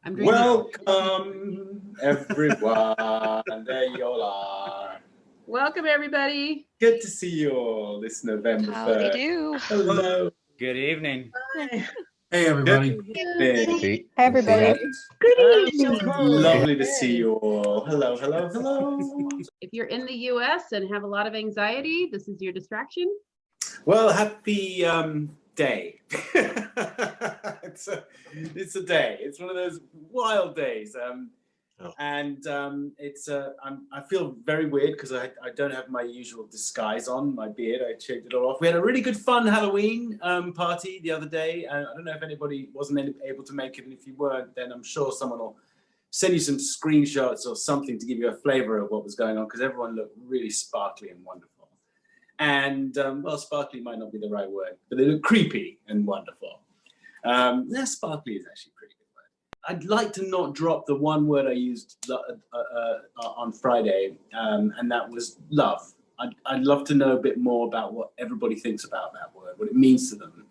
I'm drinking. Welcome, everyone. There you all are. Welcome, everybody. Good to see you all this November 3rd. Howdy do. Hello. Good evening. Hi. Hey, everybody. Hey, Everybody. Good evening. lovely to see you all. Hello, hello, hello. If you're in the US and have a lot of anxiety, this is your distraction. Well, happy day. it's a day. It's one of those wild days. And I feel very weird because I don't have my usual disguise on, my beard. I shaved it all off. We had a really good fun Halloween party the other day. I don't know if anybody wasn't able to make it, and if you weren't, then I'm sure someone will send you some screenshots or something to give you a flavor of what was going on, because everyone looked really sparkly and wonderful. And well, sparkly might not be the right word, but they look creepy and wonderful. Sparkly is actually pretty good word. I'd like to not drop the one word I used on Friday, and that was love. I'd love to know a bit more about what everybody thinks about that word, what it means to them.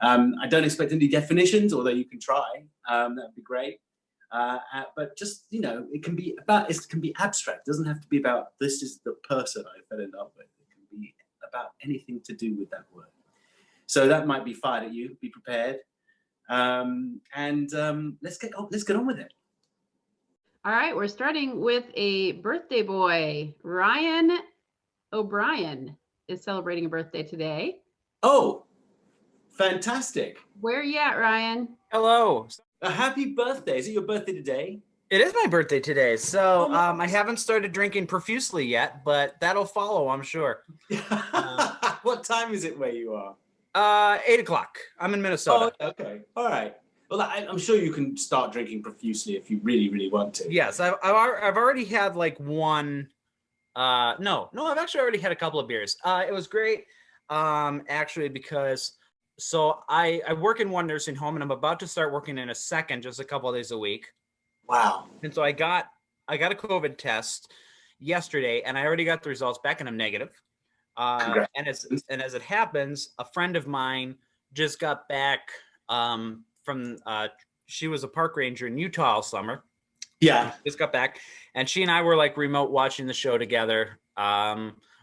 I don't expect any definitions, although you can try. That'd be great. But just, it can be abstract. It doesn't have to be about this is the person I fell in love with. It can be about anything to do with that word. So that might be fired at you. Be prepared. Let's get on with it. All right, we're starting with a birthday boy. Ryan O'Brien is celebrating a birthday today. Oh, fantastic. Where are you at, Ryan? Hello. A happy birthday. Is it your birthday today? It is my birthday today, so I haven't started drinking profusely yet, but that'll follow, I'm sure. What time is it where you are? 8 o'clock. I'm in Minnesota. Oh, okay. All right. Well, I'm sure you can start drinking profusely if you really, really want to. Yes, I've already had like one. No, I've actually already had a couple of beers. It was great, actually, because I work in one nursing home, and I'm about to start working in a second, just a couple of days a week. Wow. And so I got a COVID test yesterday, and I already got the results back, and I'm negative. And as it happens, a friend of mine just got back from she was a park ranger in Utah all summer. Yeah. Just got back, and she and I were like remote watching the show together.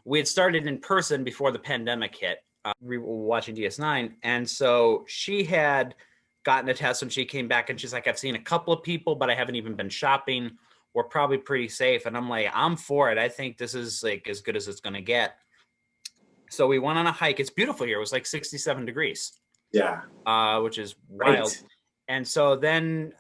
We had started in person before the pandemic hit, watching DS9, and so she had gotten a test when she came back, and she's like, I've seen a couple of people, but I haven't even been shopping. We're probably pretty safe. And I'm like, I'm for it. I think this is like as good as it's going to get. So we went on a hike. It's beautiful here. It was like 67 degrees. Yeah. Which is wild. And so then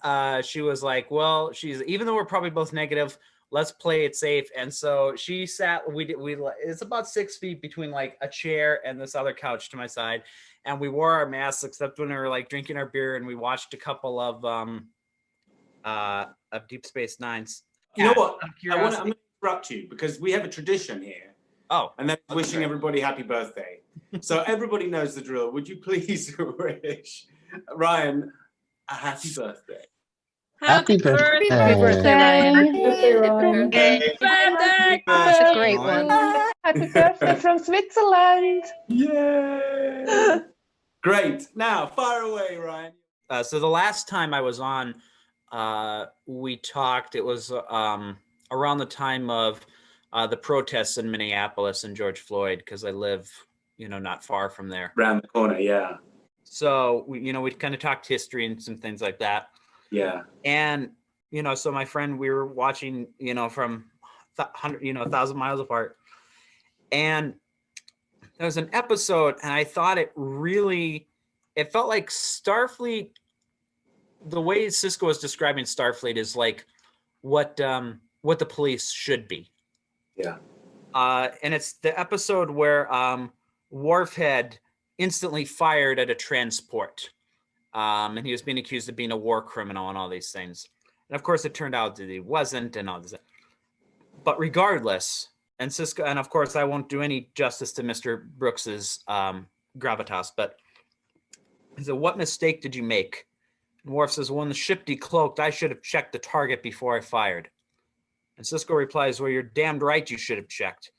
she was like, well, even though we're probably both negative, let's play it safe. And so she sat, it's about 6 feet between like a chair and this other couch to my side. And we wore our masks, except when we were like drinking our beer, and we watched a couple of Deep Space Nines. You know what? I'm going to interrupt you because we have a tradition here. Oh. And that's wishing everybody happy birthday. So everybody knows the drill. Would you please wish Ryan a happy birthday? Happy birthday. Happy birthday, Ryan. Birthday. That's a great one. Happy birthday from Switzerland. Yay. Great. Now, fire away, Ryan. So the last time I was on, we talked, it was around the time of the protests in Minneapolis and George Floyd, because I live, not far from there. Around the corner, yeah. So, we kind of talked history and some things like that. Yeah. And, so my friend, we were watching, from 1,000 miles apart. And there was an episode, and I thought it felt like Starfleet, the way Cisco was describing Starfleet is like what the police should be. Yeah. And it's the episode where Worf had instantly fired at a transport. And he was being accused of being a war criminal and all these things. And of course, it turned out that he wasn't and all this. But regardless, and Cisco, and of course, I won't do any justice to Mr. Brooks's gravitas, but he said, what mistake did you make? And Worf says, when the ship decloaked, I should have checked the target before I fired. And Cisco replies, well, you're damned right you should have checked.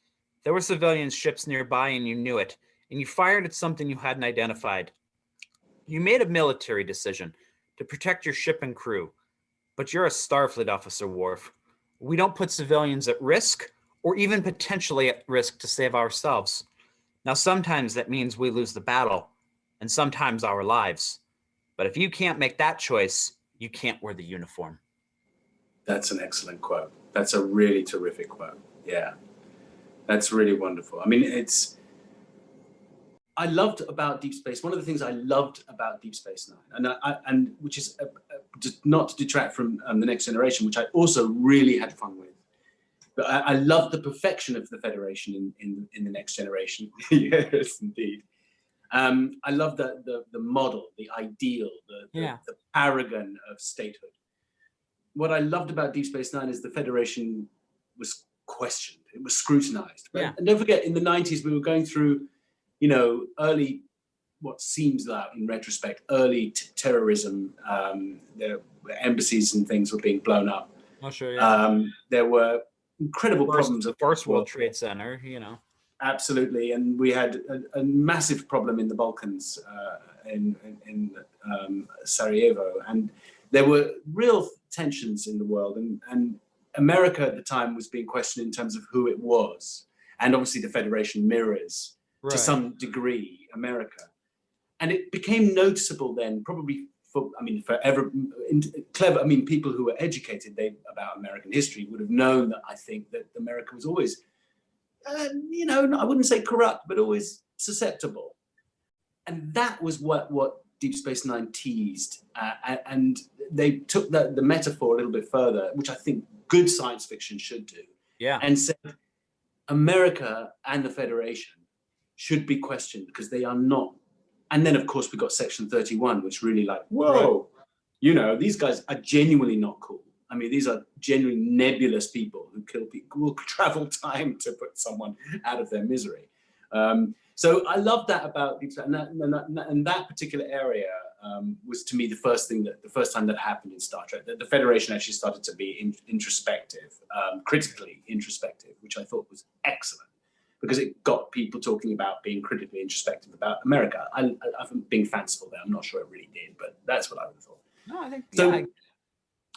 There were civilian ships nearby and you knew it, and you fired at something you hadn't identified. You made a military decision to protect your ship and crew. but you're a Starfleet officer, Worf. We don't put civilians at risk or even potentially at risk to save ourselves. Now, sometimes that means we lose the battle and sometimes our lives. But if you can't make that choice, you can't wear the uniform. That's an excellent quote. That's a really terrific quote. Yeah, that's really wonderful. I mean, I loved about Deep Space. One of the things I loved about Deep Space Nine, and which is just not to detract from the Next Generation, which I also really had fun with. But I loved the perfection of the Federation in the Next Generation. Yes, indeed. I love the model, the ideal, the paragon of statehood. What I loved about Deep Space Nine is the Federation was questioned. It was scrutinized. Right? Yeah. And don't forget, in the 90s, we were going through, early, what seems like, in retrospect, early terrorism. The embassies and things were being blown up. Oh, sure, yeah. There were incredible problems. The first World Trade Center, Absolutely, and we had a massive problem in the Balkans, in Sarajevo, and there were real tensions in the world, and America at the time was being questioned in terms of who it was, and obviously the Federation mirrors to some degree America, and it became noticeable then, probably people who were educated about American history would have known that I think that America was always, I wouldn't say corrupt, but always susceptible. And that was what Deep Space Nine teased. And they took the metaphor a little bit further, which I think good science fiction should do. Yeah. And said America and the Federation should be questioned because they are not. And then, of course, we got Section 31, which really whoa, these guys are genuinely not cool. I mean, these are genuinely nebulous people who kill people, who will travel time to put someone out of their misery. So I love that about Deep Space, and that particular area was to me the first time that happened in Star Trek. That the Federation actually started to be introspective, critically introspective, which I thought was excellent because it got people talking about being critically introspective about America. I'm being fanciful there. I'm not sure it really did, but that's what I would have thought. No, I think so. Yeah,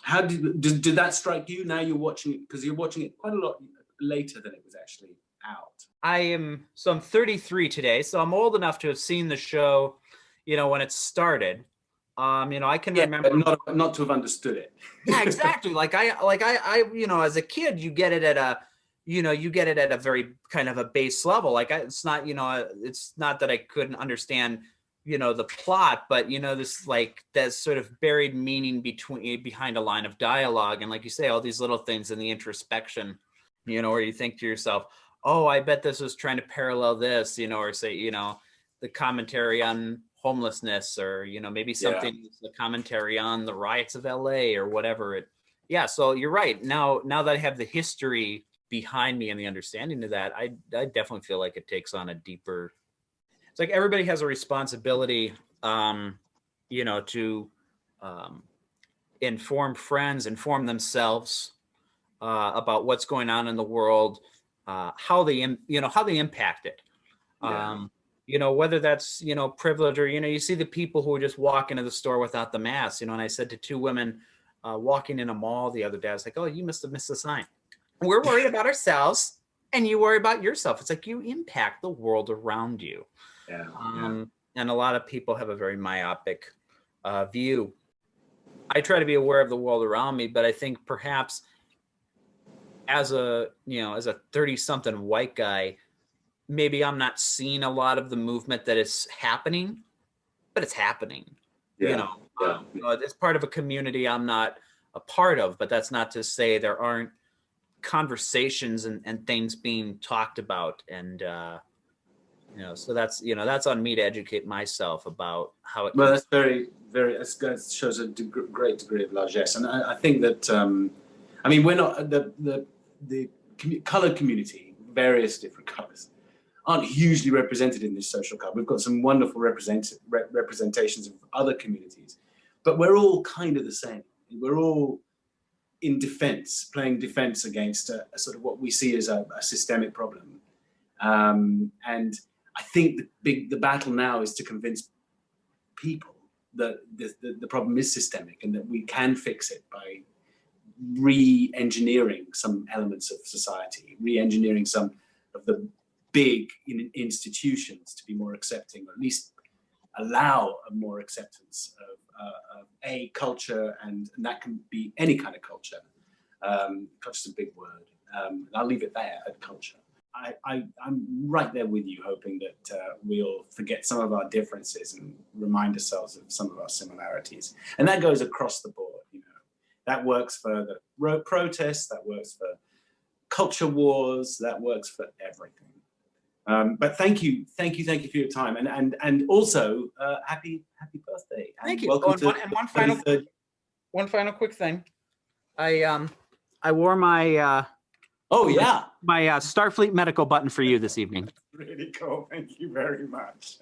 How did that strike you? Now you're watching it because you're watching it quite a lot later than it was actually out. I'm 33 today, so I'm old enough to have seen the show, when it started. I can remember, but not to have understood it. Yeah, exactly. Like I, as a kid, you get it at a very kind of a base level. It's not that I couldn't understand the plot, but this that sort of buried meaning behind a line of dialogue, and like you say, all these little things in the introspection, where you think to yourself, oh, I bet this was trying to parallel this, or say, the commentary on homelessness, or maybe something, the commentary on the riots of LA or whatever it. Yeah, so you're right. Now that I have the history behind me and the understanding of that, I definitely feel like it takes on a deeper. It's like everybody has a responsibility, to inform friends, inform themselves about what's going on in the world, how they impact it. Whether that's, privilege or, you see the people who just walk into the store without the mask, and I said to two women walking in a mall the other day, I was like, oh, you must have missed the sign. We're worried about ourselves and you worry about yourself. It's like you impact the world around you. And a lot of people have a very myopic view. I try to be aware of the world around me, but I think perhaps as a 30-something white guy, maybe I'm not seeing a lot of the movement that is happening, but it's happening. It's part of a community I'm not a part of, but that's not to say there aren't conversations and things being talked about, and so that's on me to educate myself about how it. Well, that's very, very. That shows a great degree of largesse, and I think that we're not the colored community, various different colors, aren't hugely represented in this social club. We've got some wonderful representations of other communities, but we're all kind of the same. We're all in defense, playing defense against a sort of what we see as a systemic problem. And I think the battle now is to convince people, the problem is systemic and that we can fix it by re-engineering some elements of society, re-engineering some of the big institutions to be more accepting, or at least allow a more acceptance of a culture, and that can be any kind of culture. Culture's a big word. I'll leave it there at culture. I'm right there with you, hoping that we'll forget some of our differences and remind ourselves of some of our similarities. And that goes across the board, you know. That works for the road protests, that works for culture wars, that works for everything. But thank you for your time, and also happy birthday. And Thank you. Welcome to and one final quick thing. I wore my oh yeah, my Starfleet medical button for you this evening. really cool. Thank you very much.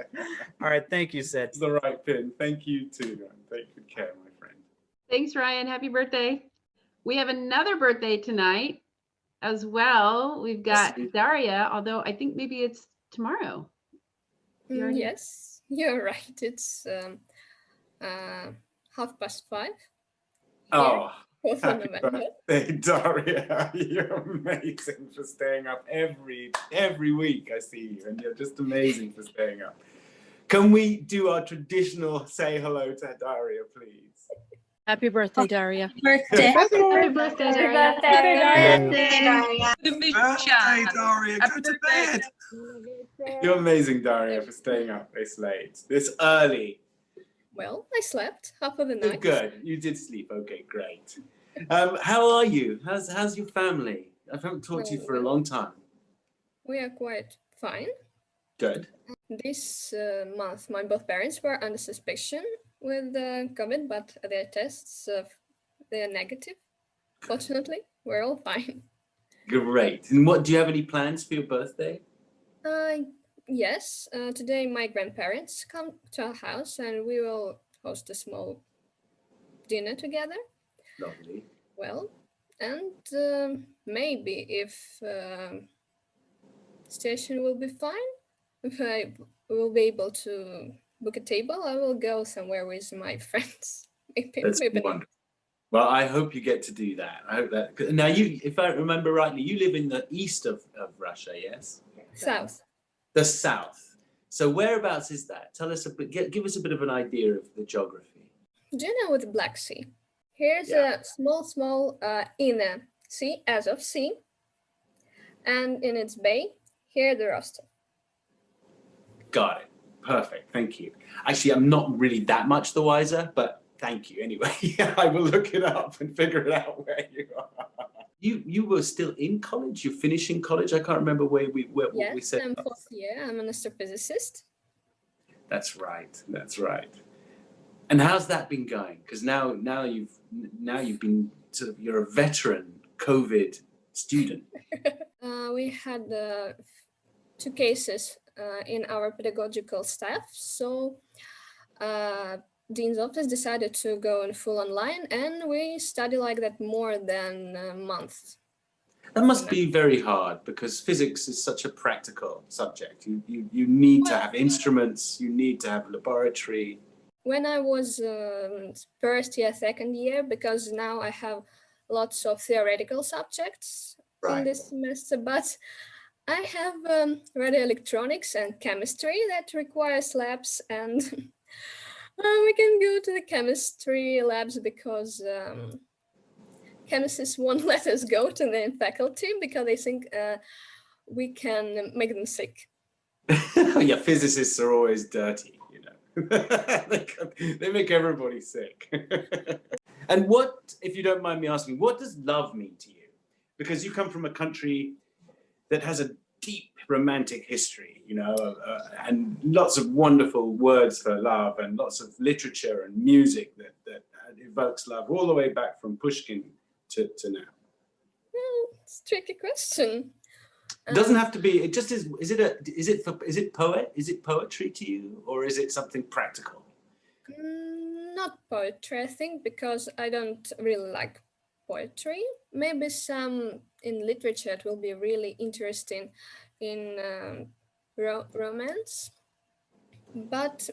All right, thank you, Sid. It's the right pin. Thank you too. Take good care, my friend. Thanks, Ryan. Happy birthday. We have another birthday tonight as well. We've got Daria, although I think maybe it's tomorrow. Yes, you're right. It's 5:30. Oh, Here, 4th of happy November. birthday, Daria. You're amazing for staying up every week. I see you, and you're just amazing for staying up. Can we do our traditional say hello to Daria, please? Happy birthday, Daria. Birthday. Happy birthday, Daria. Birthday, Daria. Go to bed. You're amazing, Daria, for staying up this late, this early. Well, I slept half of the night. Good. You did sleep. Okay, great. How are you? How's your family? I haven't talked to you for a long time. We are quite fine. Good. This month, my both parents were under suspicion with COVID, but their tests, they are negative. Fortunately, we're all fine. Great. And what, do you have any plans for your birthday? Yes, today my grandparents come to our house and we will host a small dinner together. Lovely. Well, and maybe if station will be fine, if I will be able to book a table, I will go somewhere with my friends. That's wonderful. Well, I hope you get to do that. I hope that. Now, if I remember rightly, you live in the east of Russia, yes? South. The south. So whereabouts is that? Tell us a bit. Give us a bit of an idea of the geography. Do you know the Black Sea? Here's a small inner sea, Azov Sea, and in its bay, here the Rostov. Got it. Perfect. Thank you. Actually, I'm not really that much the wiser, but thank you anyway. I will look it up and figure it out where you are. You were still in college? You're finishing college? I can't remember what we said. Yes, I'm 4th year. I'm an astrophysicist. That's right. That's right. And how's that been going? Because now you've been you're a veteran COVID student. We had 2 cases in our pedagogical staff, so Dean's office decided to go in full online, and we study like that more than a month. That must be very hard because physics is such a practical subject. You need to have instruments, you need to have laboratory. When I was 1st year, 2nd year, because now I have lots of theoretical subjects in this semester, but I have radio electronics and chemistry that requires labs, and we can go to the chemistry labs because chemists won't let us go to the faculty because they think we can make them sick. Yeah, physicists are always dirty, you know. They make everybody sick. And what, if you don't mind me asking, what does love mean to you? Because you come from a country that has a deep romantic history, you know, and lots of wonderful words for love and lots of literature and music that evokes love all the way back from Pushkin to now. Well, it's a tricky question. It doesn't have to be. It just is. Is it poetry to you, or is it something practical? Not poetry, I think, because I don't really like poetry. Maybe some in literature it will be really interesting in romance. But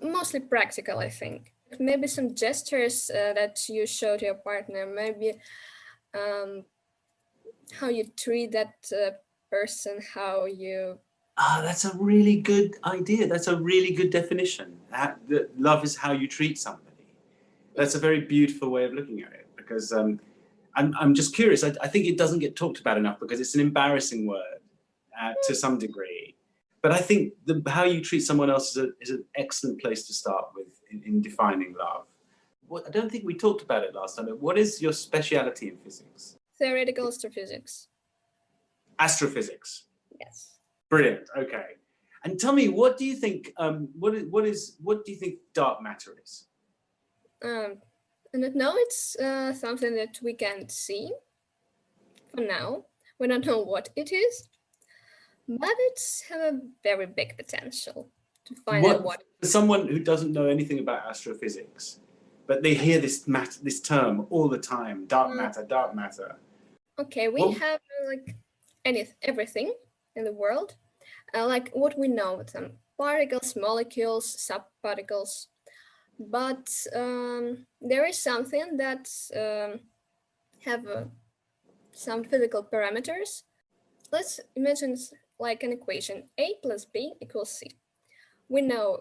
Mostly practical, I think. Maybe some gestures that you show to your partner, maybe how you treat that person, how you... Ah, that's a really good idea. That's a really good definition. Love is how you treat somebody. That's a very beautiful way of looking at it, because I'm just curious. I think it doesn't get talked about enough because it's an embarrassing word to some degree. But I think how you treat someone else is an excellent place to start with in defining love. I don't think we talked about it last time, but what is your speciality in physics? Theoretical astrophysics. Astrophysics. Yes. Brilliant. Okay. And tell me, what do you think? What do you think dark matter is? I don't know. It's something that we can't see for now. We don't know what it is, but it's have a very big potential to find out what. For someone who doesn't know anything about astrophysics, but they hear this term all the time: dark matter, dark matter. Okay, we have like everything in the world, like what we know with them: particles, molecules, subparticles. But there is something that have some physical parameters. Let's imagine like an equation: A plus B equals C. We know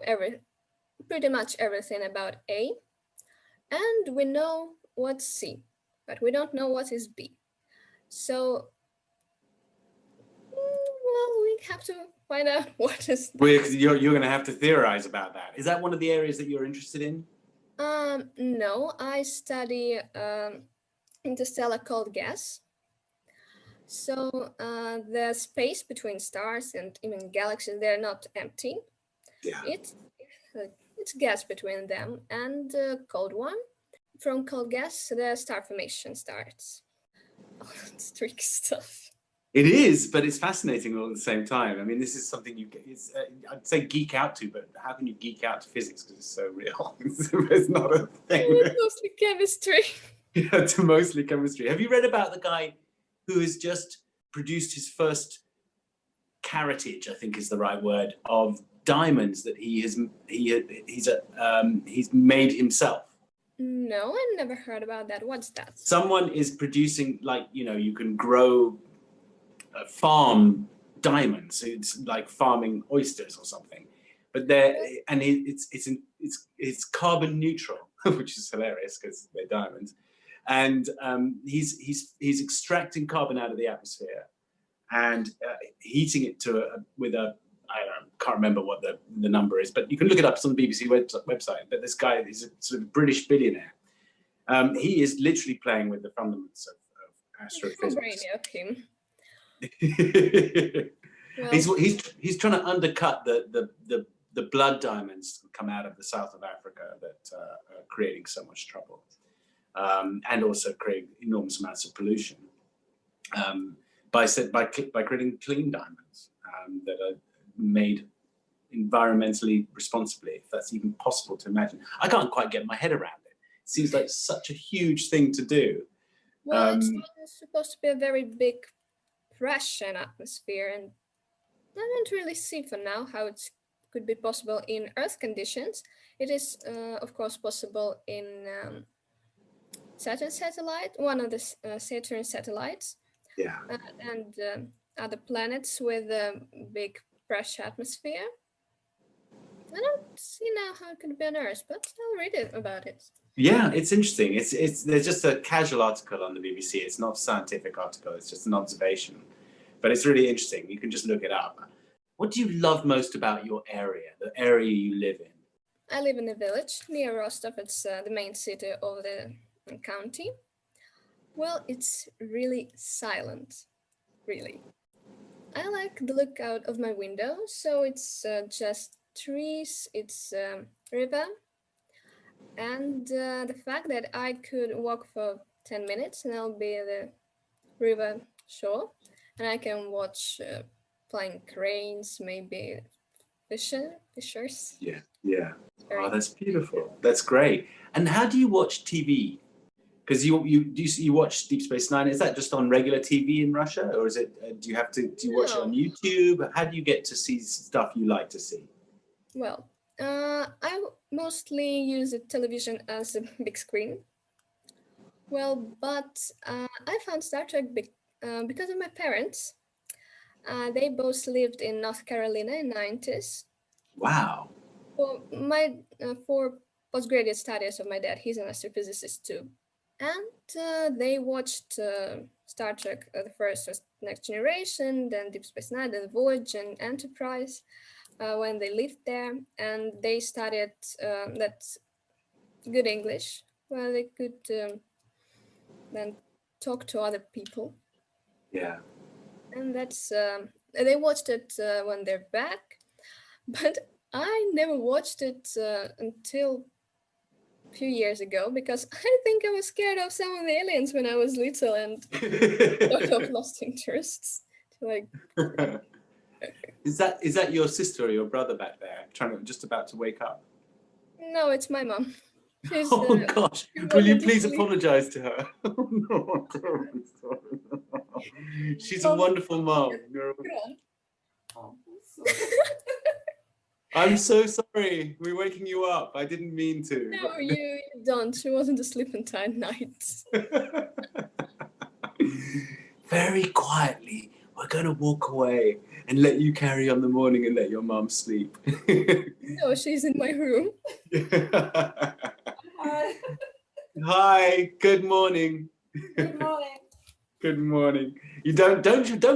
pretty much everything about A, and we know what's C, but we don't know what is B. So, well, we have to find out what is. You're going to have to theorize about that. Is that one of the areas that you're interested in? No, I study interstellar cold gas. So the space between stars and even galaxies, they're not empty. Yeah. It's gas between them, and cold one. From cold gas, the star formation starts. Oh, it's tricky stuff. It is, but it's fascinating all at the same time. I mean, this is something I'd say geek out to, but how can you geek out to physics because it's so real? It's not a thing. It's mostly chemistry. Yeah, it's mostly chemistry. Have you read about the guy who has just produced his first carriage, I think is the right word, of diamonds that he's made himself? No, I never heard about that. What's that? Someone is producing, like, you can grow, farm diamonds. It's like farming oysters or something, but it's carbon neutral, which is hilarious because they're diamonds. And he's extracting carbon out of the atmosphere and heating it with a, I don't know, can't remember what the number is, but you can look it up. It's on the BBC website. But this guy is a sort of British billionaire. He is literally playing with the fundamentals of astrophysics. Well, he's trying to undercut the blood diamonds that come out of the south of Africa that are creating so much trouble. And also create enormous amounts of pollution by creating clean diamonds that are made environmentally responsibly, if that's even possible to imagine. I can't quite get my head around it. It seems like such a huge thing to do. Well, it's supposed to be a very big pressure and atmosphere, and I don't really see for now how it could be possible in Earth conditions. It is, of course, possible in Saturn satellite, one of the Saturn satellites, and other planets with a big pressure atmosphere. I don't see now how it could be on Earth, but I'll read about it. Yeah, it's interesting. There's just a casual article on the BBC. It's not a scientific article. It's just an observation, but it's really interesting. You can just look it up. What do you love most about your area, the area you live in? I live in a village near Rostov. It's the main city of the county. Well, it's really silent, really. I like the look out of my window, so it's just trees, it's river, and the fact that I could walk for 10 minutes and I'll be at the river shore, and I can watch flying cranes, maybe fishers. Yeah. Oh, that's beautiful. That's great. And how do you watch TV? Because you watch Deep Space Nine. Is that just on regular TV in Russia, or is it? Do you watch it on YouTube? How do you get to see stuff you like to see? Well, I mostly use the television as a big screen. Well, but I found Star Trek because of my parents. They both lived in North Carolina in 90s. Wow. For postgraduate studies of my dad, he's an astrophysicist too. And they watched Star Trek, the first was Next Generation, then Deep Space Nine, then Voyage and Enterprise when they lived there. And they studied that good English, where they could then talk to other people. Yeah. And that's, they watched it when they're back, but I never watched it until a few years ago because I think I was scared of some of the aliens when I was little and sort of lost interest. Like, Is that your sister or your brother back there just about to wake up? no, it's my mom. She's, Oh gosh, will you please apologize to her? Oh, no. She's a wonderful mom. I'm so sorry. We're waking you up. I didn't mean to. No, you don't. She wasn't asleep entire night. Very quietly, we're going to walk away and let you carry on the morning and let your mom sleep. No, she's in my room. Hi. Hi, good morning. Good morning. Good morning. You don't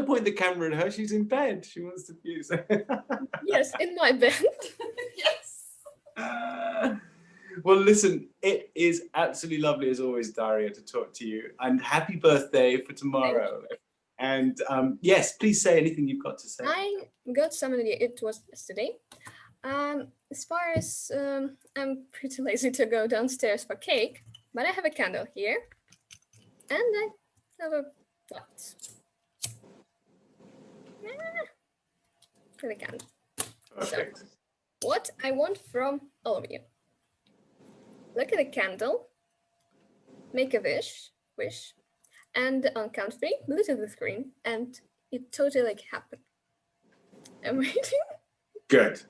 point the camera at her. She's in bed. She wants to use it. Yes, in my bed. Yes. Well, listen, it is absolutely lovely as always, Daria, to talk to you. And happy birthday for tomorrow. And yes, please say anything you've got to say. I got some idea. It was yesterday. As far as I'm pretty lazy to go downstairs for cake, but I have a candle here, and I have a light. For the candle. Perfect. So, what I want from all of you: look at the candle, make a wish, and on count 3, look at the screen, and it totally happened. I'm waiting. Good.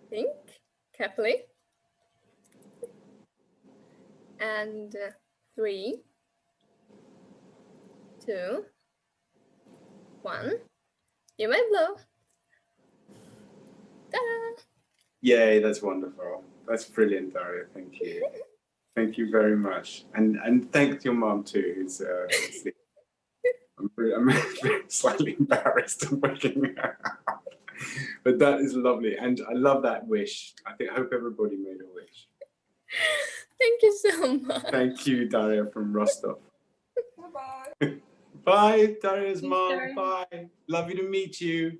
Think carefully. And 3, 2, 1. You may blow. Ta-da! Yay, that's wonderful. That's brilliant, Daria. Thank you. Thank you very much. And thank your mom too, who's asleep. I'm slightly embarrassed of waking her up. But that is lovely. And I love that wish. I hope everybody made a wish. Thank you so much. Thank you, Daria from Rostov. Bye-bye. Bye, Daria's Thanks, mom. Daria. Bye. Lovely to meet you.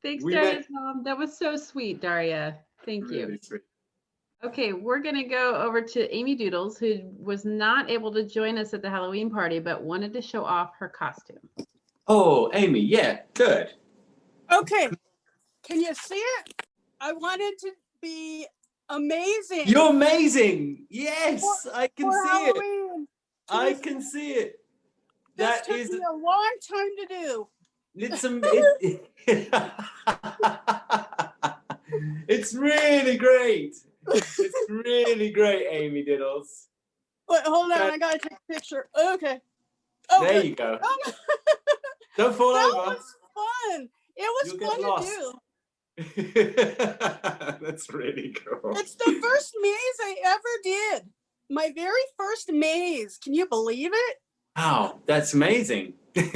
Thanks, We Daria's met- mom. That was so sweet, Daria. Thank you. Really sweet. Okay, we're going to go over to Amy Doodles, who was not able to join us at the Halloween party, but wanted to show off her costume. Oh, Amy, yeah, good. Okay. Can you see it? I wanted to be amazing. You're amazing. Yes, I can for see it. Halloween. I can see it. This That took is, me a long time to do. it's really great. It's really great, Amy Diddles. Wait, hold on. I gotta take a picture. Okay. There Okay. you go. Oh, no. Don't fall That over. was fun. It was You'll get fun lost. to do. That's really cool. It's the first maze I ever did. My very first maze. Can you believe it? Wow, that's amazing. And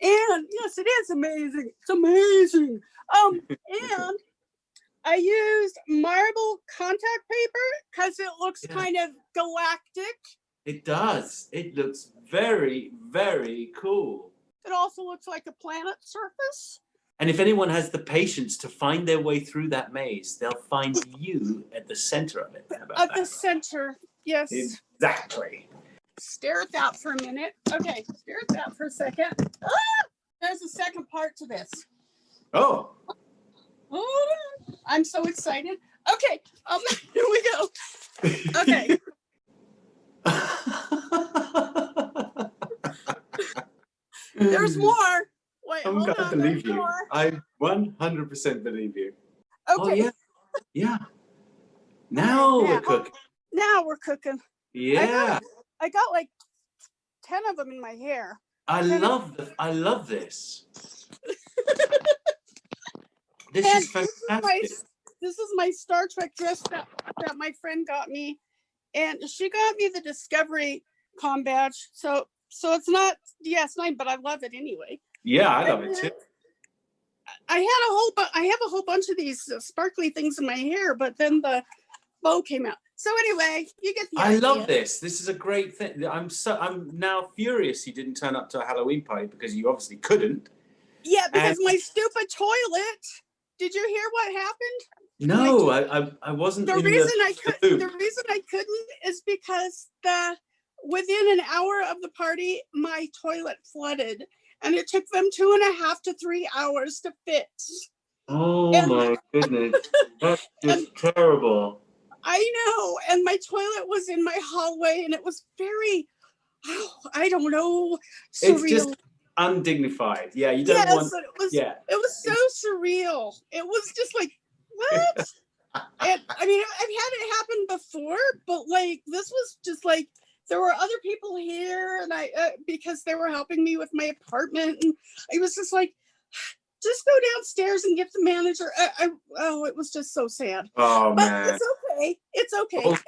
yes, it is amazing. It's amazing. And I used marble contact paper because it looks kind of galactic. It does. It looks very, very cool. It also looks like a planet surface. And if anyone has the patience to find their way through that maze, they'll find you at the center of it. How about At that? the center, yes. Exactly. Stare at that for a minute. Okay, stare at that for a second. Ah! There's a second part to this. Oh. Oh, I'm so excited. Okay, here we go. Okay. There's more. Wait, I'm hold gonna on. believe There's you. more. I 100% believe you. Oh Okay. yeah, yeah. Now we're cooking. Now we're cooking. Yeah. I got like 10 of them in my hair. I love this. This And is fantastic. This is my Star Trek dress that my friend got me, and she got me the Discovery com badge. So it's not DS9, but I love it anyway. Yeah, I love it too. I have a whole bunch of these sparkly things in my hair, but then the bow came out. So anyway, you get the idea. I love this. This is a great thing. I'm now furious you didn't turn up to a Halloween party because you obviously couldn't. Yeah, because my stupid toilet. Did you hear what happened? No, I wasn't. The reason I couldn't is because within an hour of the party, my toilet flooded, and it took them 2.5 to 3 hours to fix. Oh my goodness, that's just terrible. I know, and my toilet was in my hallway, and it was very, I don't know, surreal. It's just undignified. Yeah, you don't want. It was so surreal. It was just like, what? And I mean, I've had it happen before, but like this was just like there were other people here, and because they were helping me with my apartment, and I was just like, just go downstairs and get the manager. It was just so sad. Oh but man, it's okay. Oh.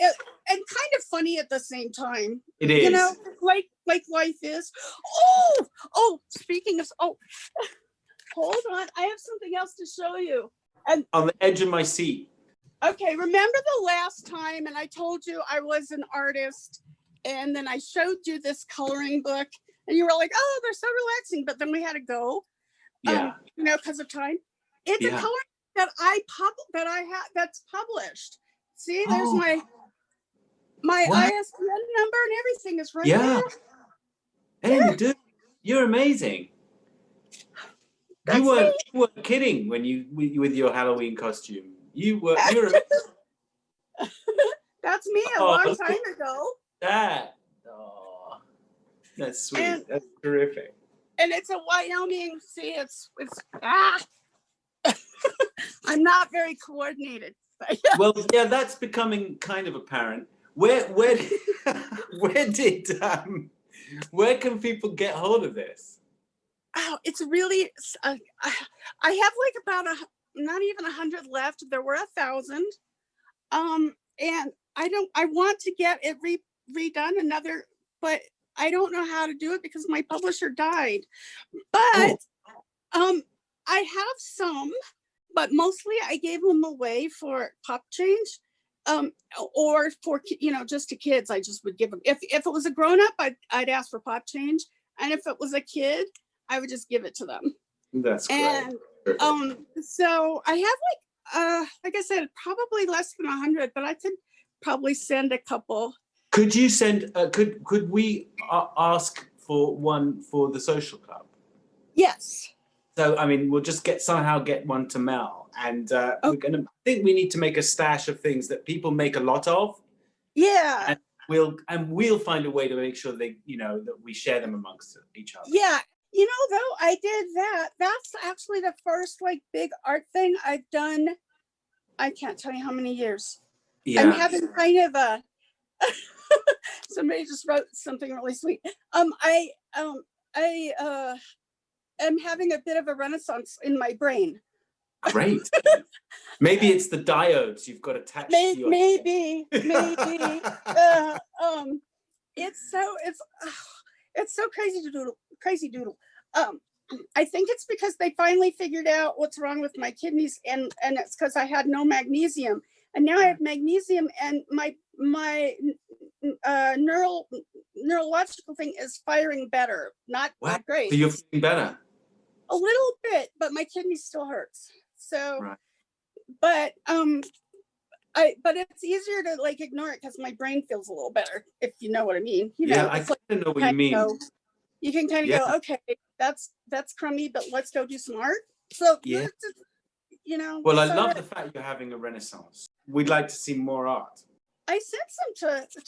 And kind of funny at the same time. It is. You know, like life is. Speaking of hold on, I have something else to show you. And on the edge of my seat. Okay, remember the last time, and I told you I was an artist, and then I showed you this coloring book, and you were like, "Oh, they're so relaxing," but then we had to go. Yeah. Because of time. It's a coloring that that's published. See, there's my ISBN number and everything is right there. Hey, dude, you're amazing. You weren't kidding when you with your Halloween costume. You're amazing. That's me a long time ago. That's sweet. That's terrific. And it's a Wyoming. See, it's I'm not very coordinated. Well, yeah, that's becoming kind of apparent. Where can people get hold of this? Oh, it's really. I have like about not even 100 left. There were 1,000. And I want to get it redone another, but I don't know how to do it because my publisher died. But I have some, but mostly I gave them away for pop change, or for just to kids. I just would give them. If it was a grown up, I'd ask for pop change, and if it was a kid, I would just give it to them. That's great. And so I have like I said, probably less than 100, but I could probably send a couple. Could you send? Could we ask for one for the social club? Yes. So I mean, we'll just somehow get one to Mel, and we're gonna. I think we need to make a stash of things that people make a lot of. Yeah. And we'll find a way to make sure they, that we share them amongst each other. Yeah. Though I did that. That's actually the first like big art thing I've done. I can't tell you how many years. Yeah. I'm having kind of a. Somebody just wrote something really sweet. I am having a bit of a renaissance in my brain. Great. Maybe it's the diodes you've got attached to your. Maybe. It's so crazy doodle. I think it's because they finally figured out what's wrong with my kidneys, and it's because I had no magnesium, and now I have magnesium, and my neurological thing is firing better. Not great. So you're feeling better. A little bit, but my kidney still hurts. So, right. But it's easier to like ignore it because my brain feels a little better, if you know what I mean. I kind of know what you mean. You can kind of go, okay, that's crummy, but let's go do some art. So Well, I love the fact you're having a renaissance. We'd like to see more art. I sent some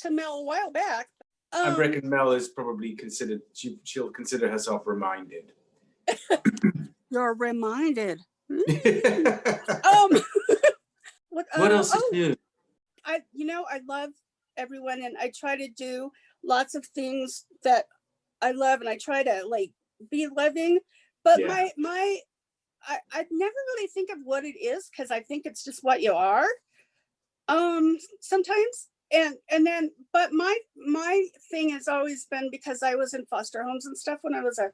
to Mel a while back. I reckon Mel is probably considered. She'll consider herself reminded. You're reminded. What else is new? I love everyone, and I try to do lots of things that I love, and I try to like be loving. But I never really think of what it is, because I think it's just what you are. Sometimes, and then, but my thing has always been, because I was in foster homes and stuff when I was a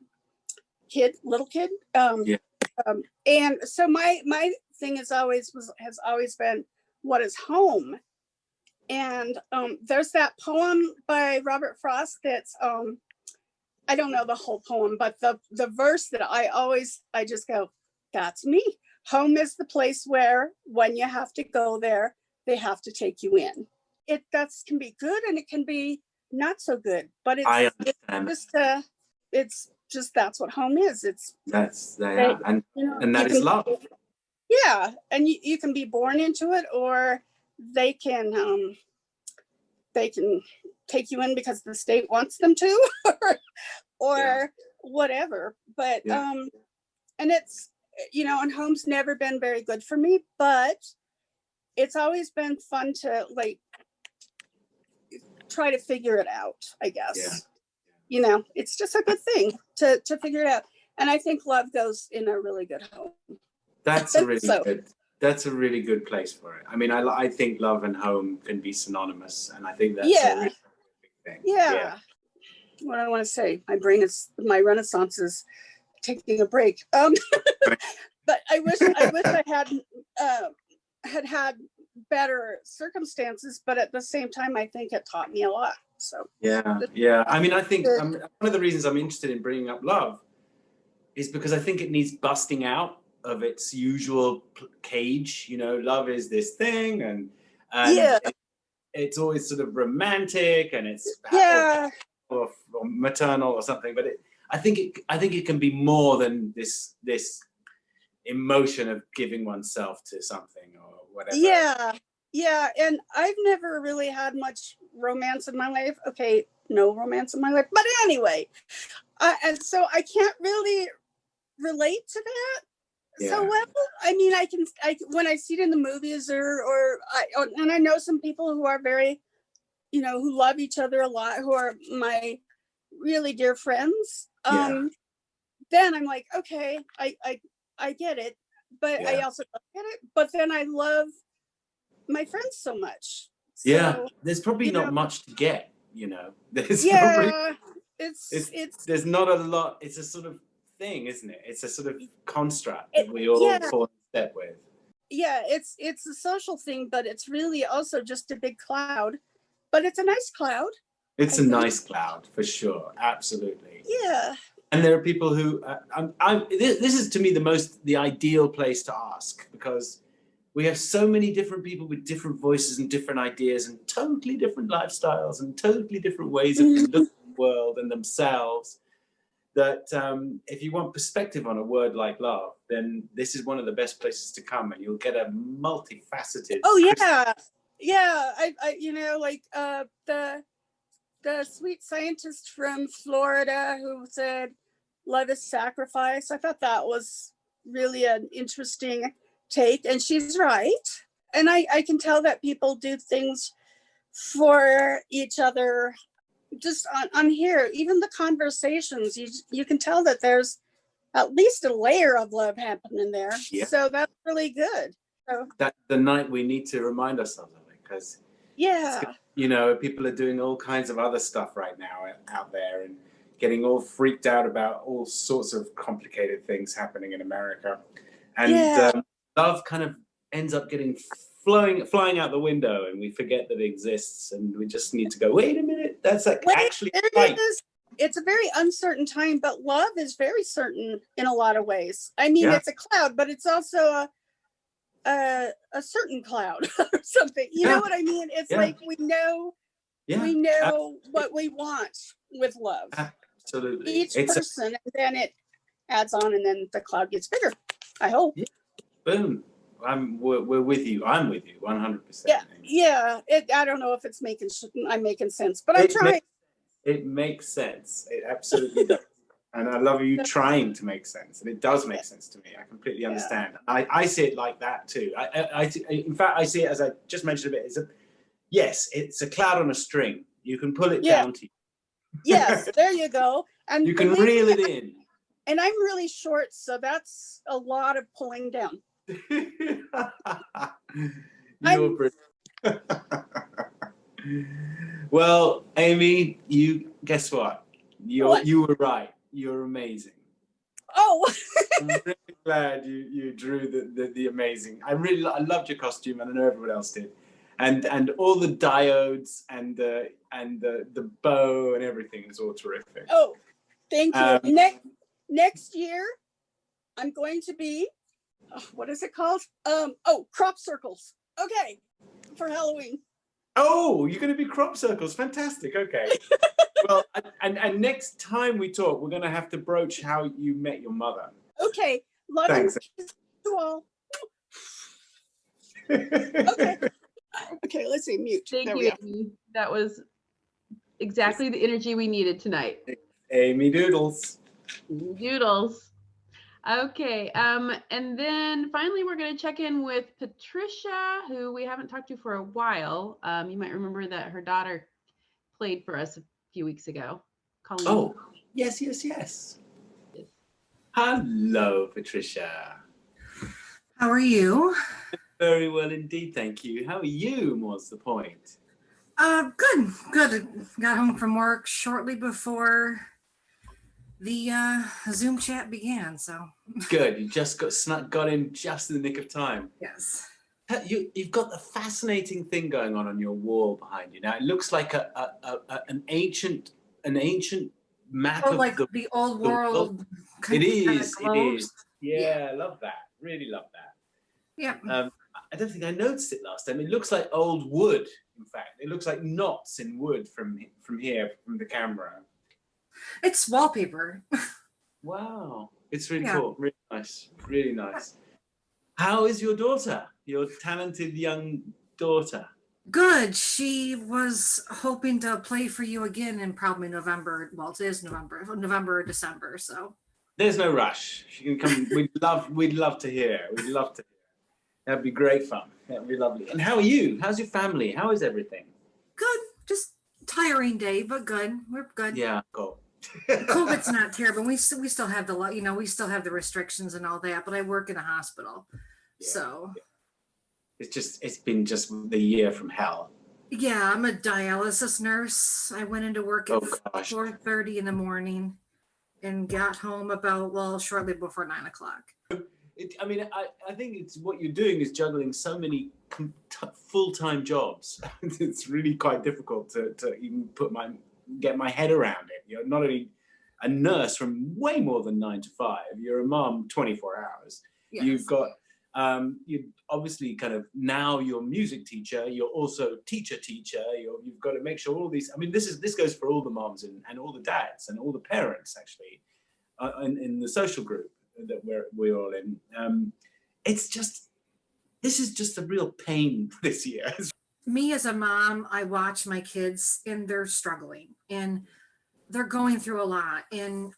little kid. And so my thing has always been, what is home? And there's that poem by Robert Frost that's I don't know the whole poem, but the verse that I just go, that's me. Home is the place where, when you have to go there, they have to take you in. That can be good, and it can be not so good, but it's just that's what home is. And that is love. Yeah, and you can be born into it, or they can take you in because the state wants them to, or whatever. But and it's, and home's never been very good for me, but it's always been fun to like try to figure it out, I guess. It's just a good thing to figure it out. And I think love goes in a really good home. That's a really good place for it. I mean, I think love and home can be synonymous, and I think that's a really big thing. Yeah. What I want to say, my renaissance is taking a break. But I wish I had better circumstances, but at the same time, I think it taught me a lot. So yeah. I mean, I think one of the reasons I'm interested in bringing up love is because I think it needs busting out of its usual cage. Love is this thing, and it's always sort of romantic, and it's or maternal or something. But I think it can be more than this emotion of giving oneself to something or whatever. Yeah, and I've never really had much romance in my life. Okay, no romance in my life, but anyway, and so I can't really relate to that. So well, I mean, I when I see it in the movies, and I know some people who are very, who love each other a lot, who are my really dear friends. Then I'm like, okay, I get it, but I also don't get it. But then I love my friends so much. So, there's probably not much to get. There's there's not a lot. It's a sort of thing, isn't it? It's a sort of construct that we all fall in step with. It's a social thing, but it's really also just a big cloud. But it's a nice cloud. It's a nice cloud for sure, absolutely. Yeah. And there are people who this is to me the ideal place to ask, because we have so many different people with different voices and different ideas and totally different lifestyles and totally different ways of looking at the world and themselves, that if you want perspective on a word like love, then this is one of the best places to come, and you'll get a multifaceted. The sweet scientist from Florida who said love is sacrifice. I thought that was really an interesting take, and she's right. And I can tell that people do things for each other just on here. Even the conversations, you can tell that there's at least a layer of love happening there. So that's really good. So that's the night we need to remind ourselves of it, because people are doing all kinds of other stuff right now out there and getting all freaked out about all sorts of complicated things happening in America, and love kind of ends up getting flying out the window, and we forget that it exists, and we just need to go, wait a minute, that's actually right. It's a very uncertain time, but love is very certain in a lot of ways. I mean, it's a cloud, but it's also a certain cloud or something. You know what I mean? It's like we know what we want with love. Absolutely. Each person, and then it adds on, and then the cloud gets bigger. I hope. Boom. We're with you. I'm with you 100%. Yeah. I don't know if I'm making sense, but I'm trying. It makes sense. It absolutely does. And I love you trying to make sense, and it does make sense to me. I completely understand. I see it like that too. In fact, I see it as I just mentioned a bit. Yes, it's a cloud on a string. You can pull it down to you. Yes, there you go. And you can reel it in. And I'm really short, so that's a lot of pulling down. You're brilliant. Well, Amy, guess what? You were right. You're amazing. Oh, I'm really glad you drew the amazing. I loved your costume, and I know everyone else did, and all the diodes and the bow and everything is all terrific. Oh, thank you. Next year, I'm going to be, what is it called? Crop circles. Okay, for Halloween. Oh, you're going to be crop circles. Fantastic. Okay. Well, and next time we talk, we're going to have to broach how you met your mother. Okay. Thanks. To all. Okay. Okay, let's see. Mute. Thank you, Amy. That was exactly the energy we needed tonight. Amy Doodles. Doodles. Okay, and then finally we're going to check in with Patricia, who we haven't talked to for a while. You might remember that her daughter played for us a few weeks ago. Colleen. Oh, yes. Hello, Patricia. How are you? Very well indeed, thank you. How are you, more's the point? Good. Got home from work shortly before the Zoom chat began, so. Good, you just got in just in the nick of time. Yes. You've got the fascinating thing going on your wall behind you now. It looks like an ancient map of like the old world. It is. Yeah, I love that. Really love that. Yeah. I don't think I noticed it last time. It looks like old wood. In fact, it looks like knots in wood from here, from the camera. It's wallpaper. Wow, it's really cool. Really nice. Really nice. How is your daughter? Your talented young daughter? Good. She was hoping to play for you again in probably November. Well, it is November or December. So there's no rush. She can come. We'd love to hear. We'd love to hear. That'd be great fun. That'd be lovely. And how are you? How's your family? How is everything? Good. Just tiring day, but good. We're good. Yeah, cool. COVID's not terrible. We still have we still have the restrictions and all that, but I work in a hospital. Yeah, so it's been just the year from hell. Yeah, I'm a dialysis nurse. I went into work at 4:30 in the morning and got home about shortly before 9 o'clock. I think it's what you're doing is juggling so many full-time jobs. It's really quite difficult to even get my head around it. You're not only a nurse from way more than 9 to 5. You're a mom 24 hours. Yes. You've got you obviously kind of now you're a music teacher. You're also teacher. You've got to make sure all these. This goes for all the moms and all the dads and all the parents actually in the social group that we're all in. This is just a real pain this year. Me as a mom, I watch my kids and they're struggling and they're going through a lot. And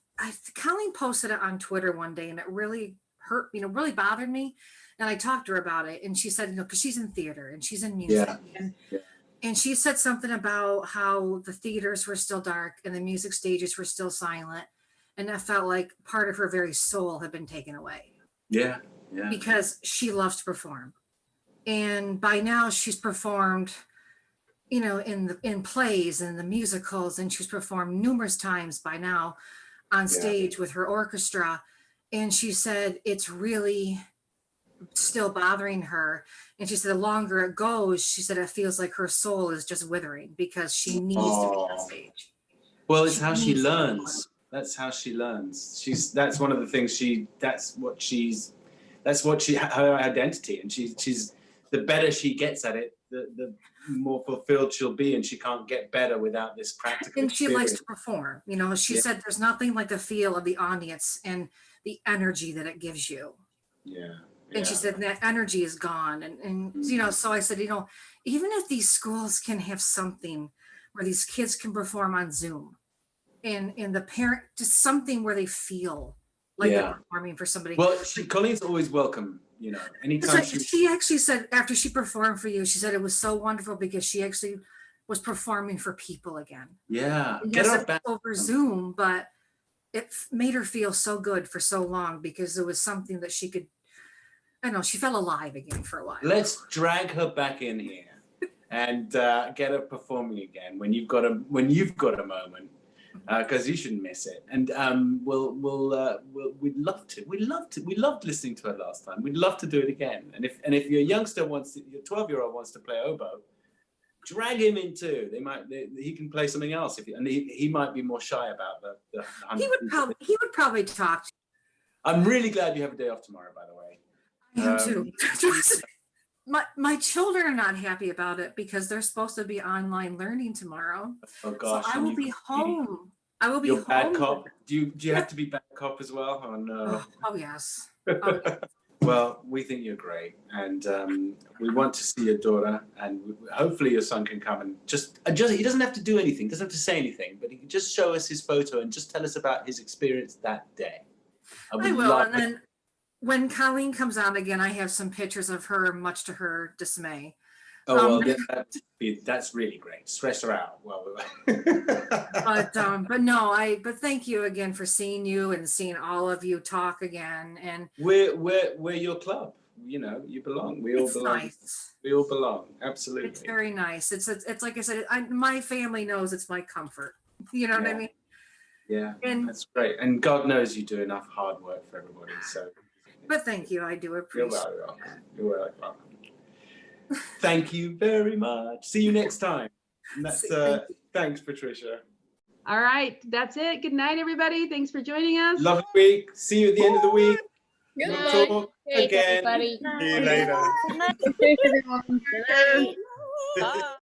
Colleen posted it on Twitter one day and it really hurt, really bothered me. And I talked to her about it and she said, because she's in theater and she's in music. Yeah. And she said something about how the theaters were still dark and the music stages were still silent. And I felt like part of her very soul had been taken away. Yeah. Because she loves to perform. And by now she's performed, in plays and the musicals, and she's performed numerous times by now on stage with her orchestra. And she said it's really still bothering her. And she said the longer it goes, she said it feels like her soul is just withering because she needs to be on stage. Well, it's how she learns. That's how she learns. That's one of the things her identity. And she's the better she gets at it, the more fulfilled she'll be, and she can't get better without this practical and she likes to perform. She said there's nothing like the feel of the audience and the energy that it gives you. Yeah. And she said that energy is gone. And so I said, even if these schools can have something where these kids can perform on Zoom, and the parent, just something where they feel like they're performing for somebody. Well, Colleen's always welcome, you know, anytime. She actually said after she performed for you, she said it was so wonderful because she actually was performing for people again. Yeah, get her back over Zoom, but it made her feel so good for so long because it was something that she could. I know she felt alive again for a while. Let's drag her back in here and get her performing again when you've got a moment, because you shouldn't miss it. And we'd love to. We loved listening to her last time. We'd love to do it again. And if your youngster your 12-year-old wants to play oboe, drag him in too. He can play something else he might be more shy about the he would probably talk. I'm really glad you have a day off tomorrow, by the way. I am too. My children are not happy about it because they're supposed to be online learning tomorrow. Oh gosh! So I will be home. I will be home. Bad cop. Do you have to be bad cop as well? Oh no. Oh yes. Well, we think you're great, and we want to see your daughter, and hopefully your son can come and just he doesn't have to do anything, doesn't have to say anything, but he can just show us his photo and just tell us about his experience that day. I will, and then when Colleen comes on again, I have some pictures of her, much to her dismay. Oh well, that's really great. Stress her out. Well, but thank you again for seeing you and seeing all of you talk again. And we're your club. You know, you belong. We all belong. Nice. We all belong. Absolutely. It's very nice. It's like I said. My family knows it's my comfort. You know what I mean? Yeah, and that's great. And God knows you do enough hard work for everybody. So. But thank you. I do appreciate it. You're welcome. Thank you very much. See you next time. And that's thanks, Patricia. All right, that's it. Good night, everybody. Thanks for joining us. Lovely week. See you at the end of the week. Good We'll talk again. Everybody. See you later. Good night, everyone. Good night. Bye.